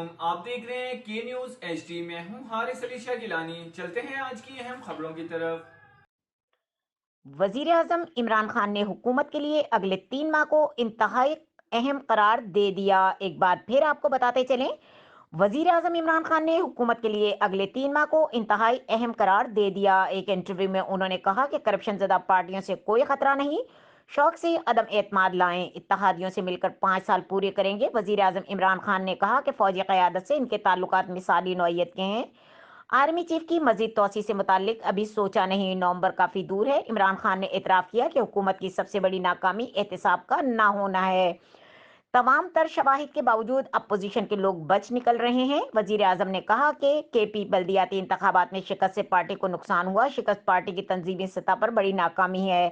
علیکم، آپ دیکھ رہے ہیں کے نیوز ایچ ڈی۔ میں ہوں حارث علی شاہ گیلانی۔ چلتے ہیں آج کی اہم خبروں کی طرف۔ وزیر اعظم عمران خان نے حکومت کے لیے اگلے 3 ماہ کو انتہائی اہم قرار دے دیا۔ ایک بار پھر آپ کو بتاتے چلیں، وزیر اعظم عمران خان نے حکومت کے لیے اگلے 3 ماہ کو انتہائی اہم قرار دے دیا۔ ایک انٹرویو میں انہوں نے کہا کہ کرپشن زدہ پارٹیوں سے کوئی خطرہ نہیں، شوق سے عدم اعتماد لائیں، اتحادیوں سے مل کر 5 سال پورے کریں گے۔ وزیر اعظم عمران خان نے کہا کہ فوجی قیادت سے ان کے تعلقات مثالی نوعیت کے ہیں۔ آرمی چیف کی مزید توسیع سے متعلق ابھی سوچا نہیں، نومبر کافی دور ہے۔ عمران خان نے اعتراف کیا کہ حکومت کی سب سے بڑی ناکامی احتساب کا نہ ہونا ہے۔ تمام تر شواہد کے باوجود اپوزیشن کے لوگ بچ نکل رہے ہیں۔ وزیر اعظم نے کہا کہ کے پی بلدیاتی انتخابات میں شکست سے پارٹی کو نقصان ہوا، شکست پارٹی کی تنظیمی سطح پر بڑی ناکامی ہے۔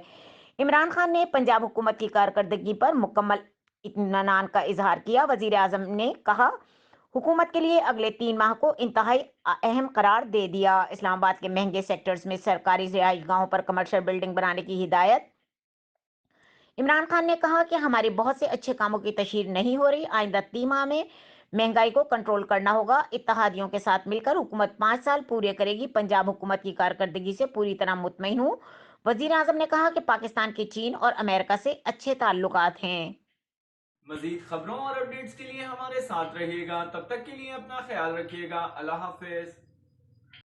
عمران خان نے پنجاب حکومت کی کارکردگی پر مکمل اطمینان کا اظہار کیا۔ وزیر اعظم نے کہا حکومت کے لیے اگلے 3 ماہ کو انتہائی اہم قرار دے دیا۔ اسلام آباد کے مہنگے سیکٹرز میں سرکاری رہائش گاہوں پر کمرشل بلڈنگ بنانے کی ہدایت۔ عمران خان نے کہا کہ ہمارے بہت سے اچھے کاموں کی تشہیر نہیں ہو رہی، آئندہ 3 ماہ میں مہنگائی کو کنٹرول کرنا ہوگا۔ اتحادیوں کے ساتھ مل کر حکومت 5 سال پورے کرے گی۔ پنجاب حکومت کی کارکردگی سے پوری طرح مطمئن ہوں۔ وزیر اعظم نے کہا کہ پاکستان کے چین اور امریکہ سے اچھے تعلقات ہیں۔ مزید خبروں اور اپڈیٹس کے لیے ہمارے ساتھ رہیے گا، تب تک کے لیے اپنا خیال رکھیے گا۔ اللہ حافظ۔